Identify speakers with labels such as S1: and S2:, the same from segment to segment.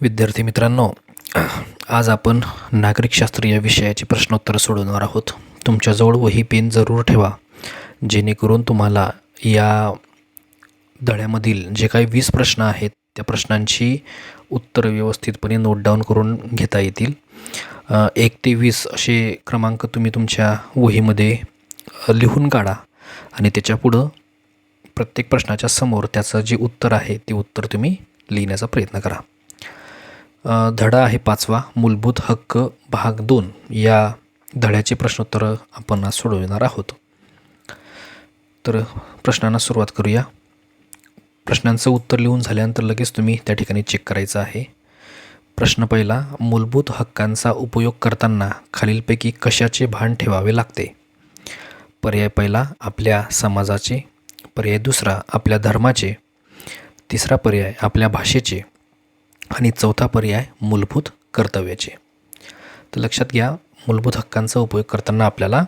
S1: विद्यार्थी मित्रांनो, आज आपण नागरिकशास्त्र या विषयाची प्रश्नोत्तरं सोडवणार आहोत. तुमच्याजवळ वही पेन जरूर ठेवा, जेणेकरून तुम्हाला या धड्यामधील जे काही 20 प्रश्न आहेत त्या प्रश्नांची उत्तरं व्यवस्थितपणे नोट डाऊन करून घेता येतील. 1 ते 20 असे क्रमांक तुम्ही तुमच्या वहीमध्ये लिहून काढा आणि त्याच्यापुढं प्रत्येक प्रश्नाच्या समोर त्याचं जे उत्तर आहे ते उत्तर तुम्ही लिहिण्याचा प्रयत्न करा. धडा आहे 5वा, मूलभूत हक्क भाग 2. या धड्याचे प्रश्नोत्तरं आपण आज सोडविणार आहोत. तर प्रश्नांना सुरुवात करूया. प्रश्नांचं उत्तर लिहून झाल्यानंतर लगेच तुम्ही त्या ठिकाणी चेक करायचं आहे. प्रश्न पहिला, मूलभूत हक्कांचा उपयोग करताना खालीलपैकी कशाचे भान ठेवावे लागते? पर्याय पहिला, आपल्या समाजाचे. पर्याय दुसरा, आपल्या धर्माचे. तिसरा पर्याय, आपल्या भाषेचे. आणि चौथा पर्याय, मूलभूत कर्तव्याचे. तर लक्षात घ्या, मूलभूत हक्कांचा उपयोग करताना आपल्याला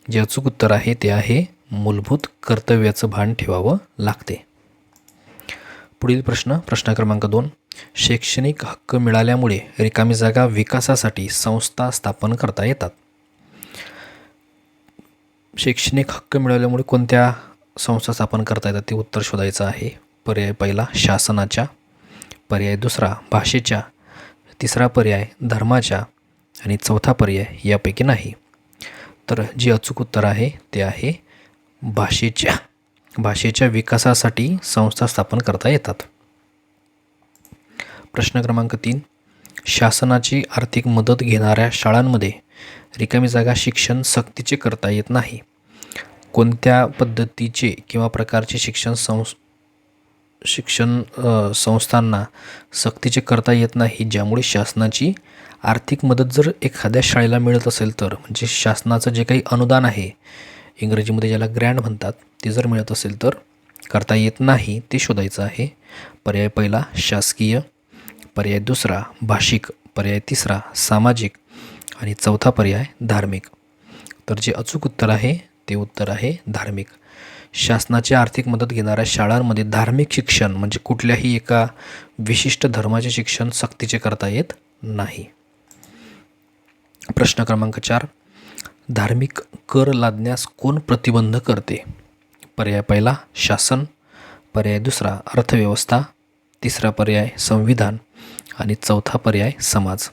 S1: जे अचूक उत्तर आहे ते आहे मूलभूत कर्तव्याचं भान ठेवावं लागते. पुढील प्रश्न क्रमांक 2, शैक्षणिक हक्क मिळाल्यामुळे रिकामी जागा विकासासाठी संस्था स्थापन करता येतात. शैक्षणिक हक्क मिळाल्यामुळे कोणत्या संस्था स्थापन करता येतात ते उत्तर शोधायचं आहे. पर्याय पहिला, शासनाच्या. पर्याय दुसरा, भाषेच्या. तिसरा पर्याय, धर्माच्या. आणि चौथा पर्याय, यापैकी नाही. तर जे अचूक उत्तर आहे ते आहे भाषेच्या. भाषेच्या विकासासाठी संस्था स्थापन करता येतात. प्रश्न क्रमांक 3, शासनाची आर्थिक मदत घेणाऱ्या शाळांमध्ये रिकामी जागा शिक्षण सक्तीचे करता येत नाही. कोणत्या पद्धतीचे किंवा प्रकारचे शिक्षण संस्थांना सक्तीचे करता येत नाही, ज्यामुळे शासनाची आर्थिक मदत जर एखाद्या शाळेला मिळत असेल तर, म्हणजे शासनाचं जे काही अनुदान आहे, इंग्रजीमध्ये ज्याला ग्रँट म्हणतात, ते जर मिळत असेल तर करता येत नाही ते शोधायचं आहे. पर्याय पहिला, शासकीय. पर्याय दुसरा, भाषिक. पर्याय तिसरा, सामाजिक. आणि चौथा पर्याय, धार्मिक. तर जे अचूक उत्तर आहे ते उत्तर आहे धार्मिक. शासनाची आर्थिक मदत घेणाऱ्या शाळांमध्ये धार्मिक शिक्षण म्हणजे कुठल्याही एका विशिष्ट धर्माचे शिक्षण सक्तीचे करता येत नाही. प्रश्न क्रमांक 4, धार्मिक कर लादण्यास कोण प्रतिबंध करते? पर्याय पहिला, शासन. पर्याय दुसरा, अर्थव्यवस्था. तिसरा पर्याय, संविधान. आणि चौथा पर्याय, समाज.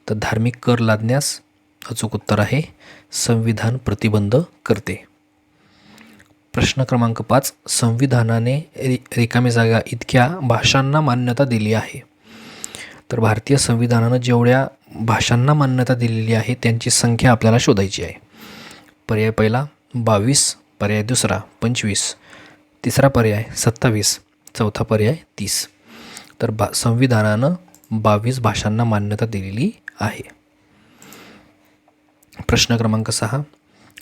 S1: तर धार्मिक कर लादण्यास अचूक उत्तर आहे संविधान प्रतिबंध करते. प्रश्न क्रमांक 5, संविधानाने रिकामी जागा इतक्या भाषांना मान्यता दिली आहे. तर भारतीय संविधानानं जेवढ्या भाषांना मान्यता दिलेली आहे त्यांची संख्या आपल्याला शोधायची आहे. पर्याय पहिला, 22. पर्याय दुसरा, 25. तिसरा पर्याय, 27. चौथा पर्याय, 30. तर संविधानानं 22 भाषांना मान्यता दिलेली आहे. प्रश्न क्रमांक 6,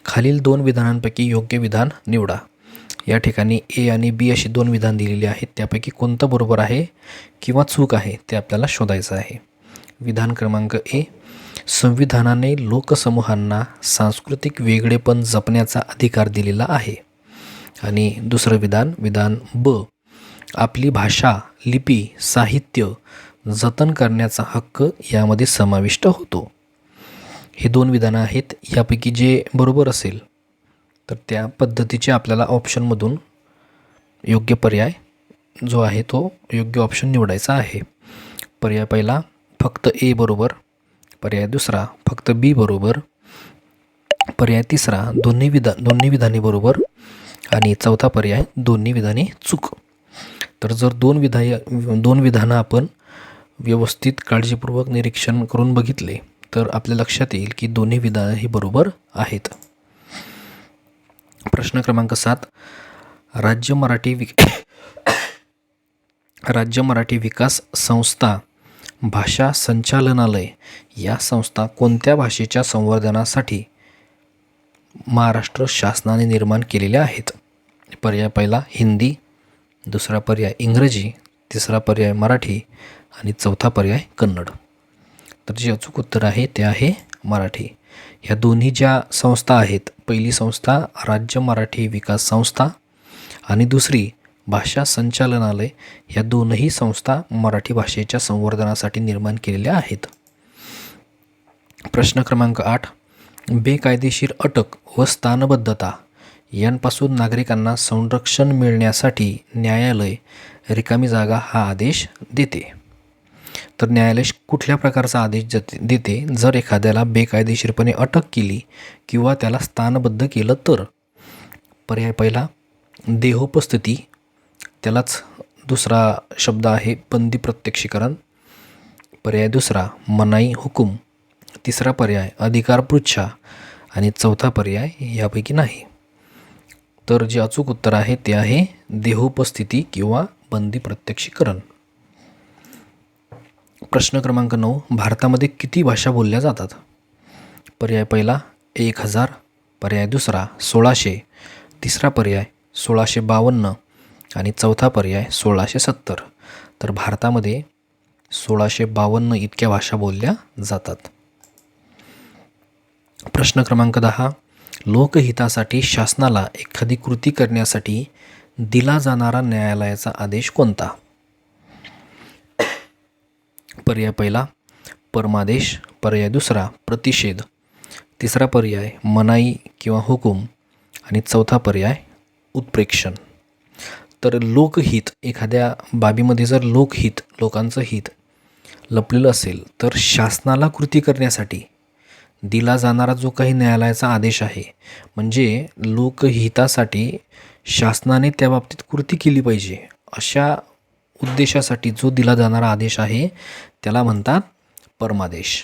S1: खालील 2 विधानांपैकी योग्य विधान निवडा. या ठिकाणी ए आणि बी अशी 2 विधान दिलेली आहेत. त्यापैकी कोणतं बरोबर आहे किंवा चूक आहे ते आपल्याला शोधायचं आहे. विधान क्रमांक ए, संविधानाने लोकसमूहांना सांस्कृतिक वेगळेपण जपण्याचा अधिकार दिलेला आहे. आणि दुसरं विधान ब, आपली भाषा, लिपी, साहित्य जतन करण्याचा हक्क यामध्ये समाविष्ट होतो. हे 2 विधानं आहेत. यापैकी जे बरोबर असेल तर त्या पद्धतीचे आपल्याला ऑप्शनमधून योग्य पर्याय जो आहे तो योग्य ऑप्शन निवडायचा आहे. पर्याय पहिला, फक्त ए बरोबर. पर्याय दुसरा, फक्त बी बरोबर. पर्याय तिसरा, दोन्ही विधाने बरोबर. आणि चौथा पर्याय, दोन्ही विधाने चूक. तर जर 2 विधानं आपण व्यवस्थित काळजीपूर्वक निरीक्षण करून बघितले तर आपल्या लक्षात येईल की दोन्ही विधानं ही बरोबर आहेत. प्रश्न क्रमांक 7, राज्य मराठी विकास संस्था, भाषा संचालनालय या संस्था कोणत्या भाषेच्या संवर्धनासाठी महाराष्ट्र शासनाने निर्माण केलेल्या आहेत? पर्याय पहिला, हिंदी. दुसरा पर्याय, इंग्रजी. तिसरा पर्याय, मराठी. आणि चौथा पर्याय, कन्नड. तर जे अचूक उत्तर आहे ते आहे मराठी. ह्या दोन्ही ज्या संस्था आहेत, पहिली संस्था राज्य मराठी विकास संस्था आणि दुसरी भाषा संचालनालय ह्या दोनही संस्था मराठी भाषेच्या संवर्धनासाठी निर्माण केलेल्या आहेत. प्रश्न क्रमांक 8. बेकायदेशीर अटक व स्थानबद्धता यांपासून नागरिकांना संरक्षण मिळण्यासाठी न्यायालय रिकामी जागा हा आदेश देते. तर न्यायालय कुठल्या प्रकारचा आदेश देते जर एखाद्याला बेकायदेशीरपणे अटक केली किंवा त्याला स्थानबद्ध केलं तर? पर्याय पहिला देहोपस्थिती, त्यालाच दुसरा शब्द आहे बंदी प्रत्यक्षीकरण. पर्याय दुसरा मनाई हुकूम. तिसरा पर्याय अधिकार पृच्छा आणि चौथा पर्याय यापैकी नाही. तर जे अचूक उत्तर आहे ते आहे देहोपस्थिती किंवा बंदी प्रत्यक्षीकरण. प्रश्न क्रमांक 9. भारतामध्ये किती भाषा बोलल्या जातात? पर्याय पहिला 1000, पर्याय दुसरा 1600, तिसरा पर्याय 1652 आणि चौथा पर्याय 1670. तर भारतामध्ये 1652 इतक्या भाषा बोलल्या जातात. प्रश्न क्रमांक 10. लोकहितासाठी शासनाला एखादी कृती करण्यासाठी दिला जाणारा न्यायालयाचा आदेश कोणता? पर्याय पहिला परमादेश, पर्याय दुसरा प्रतिषेध, तिसरा पर्याय मनाई किंवा हुकूम आणि चौथा पर्याय उत्प्रेक्षण. तर लोकहित, एखाद्या बाबीमध्ये जर लोकहित, लोकांचं हित लपलेलं असेल तर शासनाला कृती करण्यासाठी दिला जाणारा जो काही न्यायालयाचा आदेश आहे, म्हणजे लोकहितासाठी शासनाने त्या बाबतीत कृती केली पाहिजे अशा उद्देशासाठी जो दिला जाणारा आदेश आहे त्याला म्हणतात परमादेश.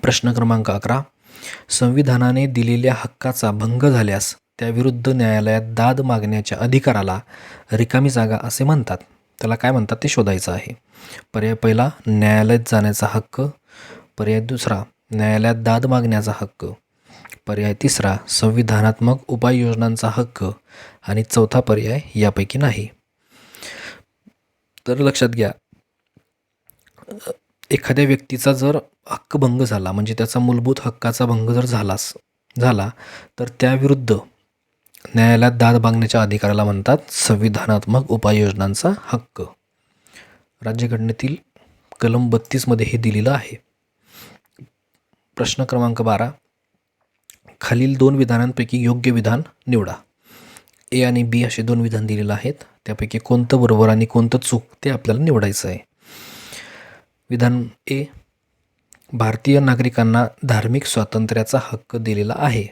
S1: प्रश्न क्रमांक 11. संविधानाने दिलेल्या हक्काचा भंग झाल्यास त्याविरुद्ध न्यायालयात दाद मागण्याच्या अधिकाराला रिकामी जागा असे म्हणतात. त्याला काय म्हणतात ते शोधायचं आहे. पर्याय पहिला न्यायालयात जाण्याचा हक्क, पर्याय दुसरा न्यायालयात दाद मागण्याचा हक्क, पर्याय तिसरा संविधानात्मक उपाययोजनांचा हक्क आणि चौथा पर्याय यापैकी नाही. तर लक्षात घ्या, एखाद्या व्यक्तीचा जर हक्कभंग झाला, म्हणजे त्याचा मूलभूत हक्काचा भंग जर झाला तर त्याविरुद्ध न्यायालयात दाद मागण्याच्या अधिकाराला म्हणतात संविधानात्मक उपाययोजनांचा हक्क. राज्यघटनेतील कलम 32 मध्ये हे दिलेलं आहे. प्रश्न क्रमांक 12. खालील दोन विधानांपैकी योग्य विधान निवडा. ए आणि बी असे दोन विधान दिलेलं आहेत. त्यापैकी कोणतं बरोबर आणि कोणतं चूक ते आपल्याला निवडायचं आहे. विधान ए, भारतीय नागरिकांना धार्मिक स्वातंत्र्याचा हक्क दिलेला आहे.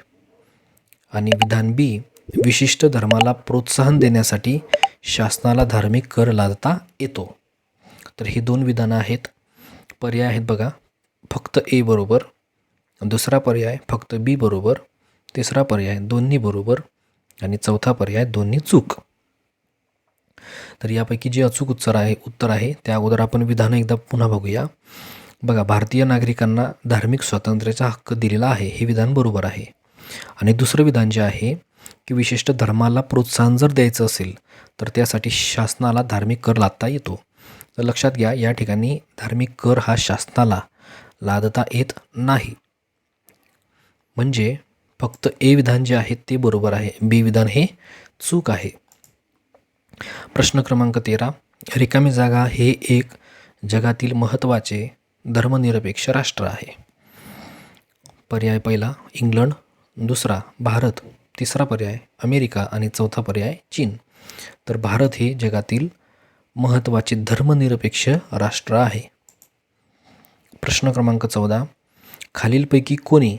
S1: आणि विधान बी, विशिष्ट धर्माला प्रोत्साहन देण्यासाठी शासनाला धार्मिक कर लादता येतो. तर ही दोन विधानं आहेत. पर्याय आहेत बघा, फक्त ए बरोबर, दुसरा पर्याय फक्त बी बरोबर, तिसरा पर्याय दोन्ही बरोबर आणि चौथा पर्याय दोन्ही चूक. तर यापैकी जे अचूक उत्तर आहे त्या अगोदर आपण विधान एकदा पुन्हा बघूया. बघा, भारतीय नागरिकांना धार्मिक स्वातंत्र्याचा हक्क दिलेला आहे, हे विधान बरोबर आहे. आणि दुसरं विधान जे आहे की विशिष्ट धर्माला प्रोत्साहन जर द्यायचं असेल तर त्यासाठी शासनाला धार्मिक कर लादता येतो. तर लक्षात घ्या, या ठिकाणी धार्मिक कर हा शासनाला लादता येत नाही. म्हणजे फक्त ए विधान जे आहे ते बरोबर आहे, बी विधान हे चूक आहे. प्रश्न क्रमांक 13. रिकामी जागा हे एक जगातील महत्त्वाचे धर्मनिरपेक्ष राष्ट्र आहे. पर्याय पहिला इंग्लंड, दुसरा भारत, तिसरा पर्याय अमेरिका आणि चौथा पर्याय चीन. तर भारत हे जगातील महत्त्वाचे धर्मनिरपेक्ष राष्ट्र आहे. प्रश्न क्रमांक 14. खालीलपैकी कोणी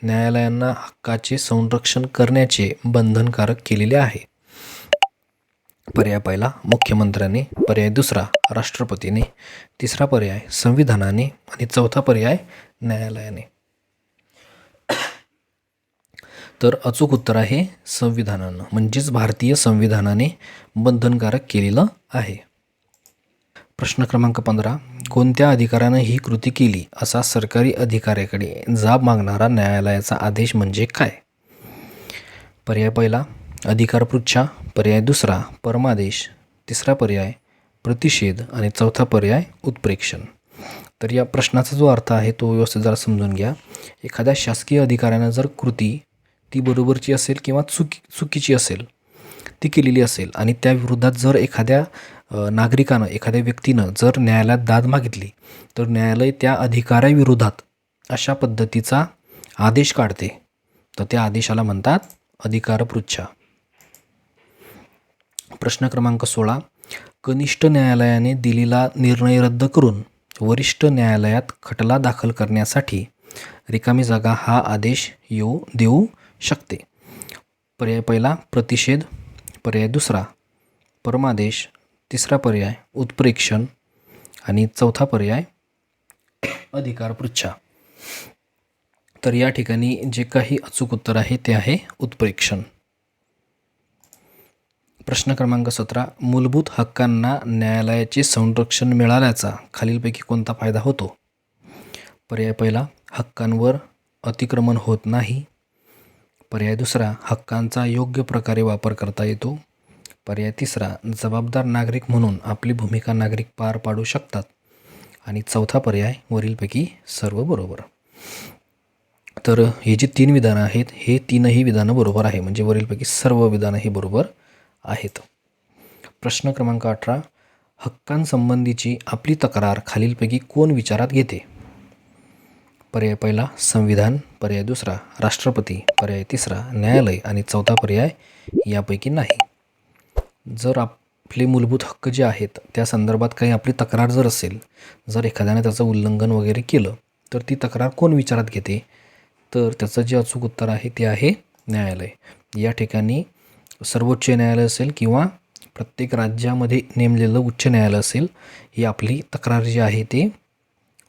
S1: न्यायालयांना हक्काचे संरक्षण करण्याचे बंधनकारक केलेले आहे? पर्याय पहिला मुख्यमंत्र्याने, पर्याय दुसरा राष्ट्रपतीने, तिसरा पर्याय संविधानाने आणि चौथा पर्याय न्यायालयाने. तर अचूक उत्तर आहे संविधानानं, म्हणजेच भारतीय संविधानाने बंधनकारक केलेलं आहे. प्रश्न क्रमांक 15. कोणत्या अधिकाऱ्यानं ही कृती केली असा सरकारी अधिकाऱ्याकडे जाब मागणारा न्यायालयाचा आदेश म्हणजे काय? पर्याय पहिला अधिकार पृच्छा, पर्याय दुसरा परमादेश, तिसरा पर्याय प्रतिषेध आणि चौथा पर्याय उत्प्रेक्षण. तर या प्रश्नाचा जो अर्थ आहे तो व्यवस्थित जरा समजून घ्या. एखाद्या शासकीय अधिकाऱ्यानं जर कृती ती बरोबरची असेल किंवा चुकीची असेल ती केलेली असेल आणि त्या विरोधात जर एखाद्या नागरिकानं एखाद्या व्यक्तीनं जर न्यायालयात दाद मागितली तर न्यायालय त्या अधिकाऱ्याविरोधात अशा पद्धतीचा आदेश काढते, तर त्या आदेशाला म्हणतात अधिकारपृच्छा. प्रश्न क्रमांक 16. कनिष्ठ न्यायालयाने दिलेला निर्णय रद्द करून वरिष्ठ न्यायालयात खटला दाखल करण्यासाठी रिकामी जागा हा आदेश देऊ शकते. पर्याय पहिला प्रतिषेध, पर्याय दुसरा परमादेश, तिसरा पर्याय उत्प्रेक्षण आणि चौथा पर्याय अधिकारपृच्छा. तर या ठिकाणी जे काही अचूक उत्तर आहे ते आहे उत्प्रेक्षण. प्रश्न क्रमांक 17. मूलभूत हक्कांना न्यायालयाचे संरक्षण मिळाल्याचा खालीलपैकी कोणता फायदा होतो? पर्याय पहिला हक्कांवर अतिक्रमण होत नाही, पर्याय दुसरा हक्कांचा योग्य प्रकारे वापर करता येतो, पर्याय तिसरा जबाबदार नागरिक म्हणून आपली भूमिका नागरिक पार पाडू शकतात आणि चौथा पर्याय वरीलपैकी सर्व बरोबर. तर हे जी 3 विधानं आहेत हे 3ही विधानं बरोबर आहे, म्हणजे वरीलपैकी सर्व विधानं ही बरोबर आहेत. प्रश्न क्रमांक 18. हक्कांसंबंधीची आपली तक्रार खालीलपैकी कोण विचारात घेते? पर्याय पहिला संविधान, पर्याय दुसरा राष्ट्रपती, पर्याय तिसरा न्यायालय आणि चौथा पर्याय यापैकी नाही. जर आपले मूलभूत हक्क जे आहेत त्या संदर्भात काही आपली तक्रार जर असेल, जर एखाद्याने त्याचं उल्लंघन वगैरे केलं तर ती तक्रार कोण विचारात घेते? तर त्याचं जे अचूक उत्तर आहे ते आहे न्यायालय. या ठिकाणी सर्वोच्च न्यायालय असेल किंवा प्रत्येक राज्यामध्ये नेमलेलं उच्च न्यायालय असेल, ही आपली तक्रार जी आहे ते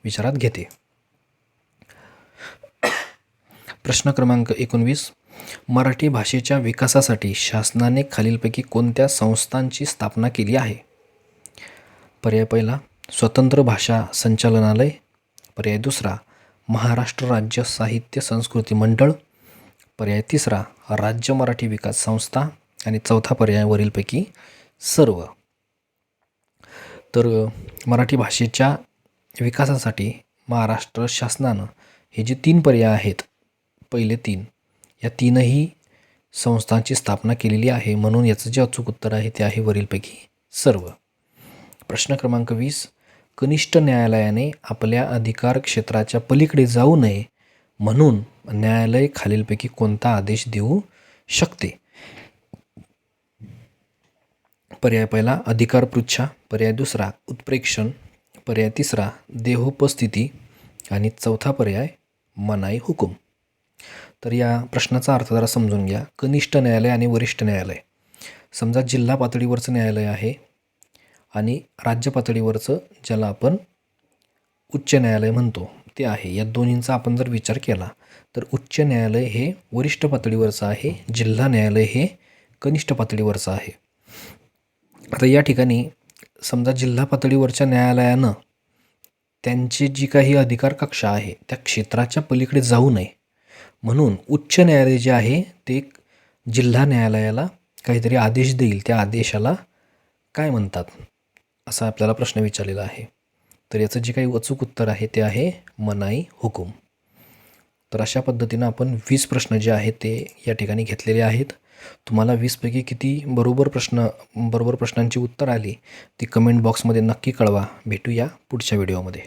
S1: विचारात घेते. प्रश्न क्रमांक 19. मराठी भाषेच्या विकासासाठी शासनाने खालीलपैकी कोणत्या संस्थांची स्थापना केली आहे? पर्याय पहिला स्वतंत्र भाषा संचालनालय, पर्याय दुसरा महाराष्ट्र राज्य साहित्य संस्कृती मंडळ, पर्याय तिसरा राज्य मराठी विकास संस्था आणि चौथा पर्याय वरीलपैकी सर्व. तर मराठी भाषेच्या विकासासाठी महाराष्ट्र शासनानं हे जे 3 पर्याय आहेत, पहिले 3, या 3ही संस्थांची स्थापना केलेली आहे, म्हणून याचं जे अचूक उत्तर आहे ते आहे वरीलपैकी सर्व. प्रश्न क्रमांक 20. कनिष्ठ न्यायालयाने आपल्या अधिकार क्षेत्राच्या पलीकडे जाऊ नये म्हणून न्यायालय खालीलपैकी कोणता आदेश देऊ शकते? पर्याय पहिला अधिकारपृच्छा, पर्याय दुसरा उत्प्रेक्षण, पर्याय तिसरा देहोपस्थिती आणि चौथा पर्याय मनाई हुकूम. तर या प्रश्नाचा अर्थ जरा समजून घ्या. कनिष्ठ न्यायालय आणि वरिष्ठ न्यायालय, समजा जिल्हा पातळीवरचं न्यायालय आहे आणि राज्य पातळीवरचं ज्याला आपण उच्च न्यायालय म्हणतो ते आहे. या दोन्हींचा आपण जर विचार केला तर उच्च न्यायालय हे वरिष्ठ पातळीवरचं आहे, जिल्हा न्यायालय हे कनिष्ठ पातळीवरचं आहे. आता या ठिकाणी समजा जिल्हा पातळीवरच्या न्यायालयानं त्यांची जी काही अधिकार कक्षा आहे त्या क्षेत्राच्या पलीकडे जाऊ नये म्हणून उच्च न्यायालय जे आहे ते जिल्हा न्यायालयाला काहीतरी आदेश देईल, त्या आदेशाला काय म्हणतात असा आपल्याला प्रश्न विचारलेला आहे. तर याचं जे काही अचूक उत्तर आहे ते आहे मनाई हुकूम. तर अशा पद्धतीनं आपण 20 प्रश्न जे आहेत ते या ठिकाणी घेतलेले आहेत. तुम्हाला 20पैकी किती बरोबर प्रश्नांची उत्तर आली ती कमेंट बॉक्समध्ये नक्की कळवा. भेटूया पुढच्या व्हिडिओमध्ये.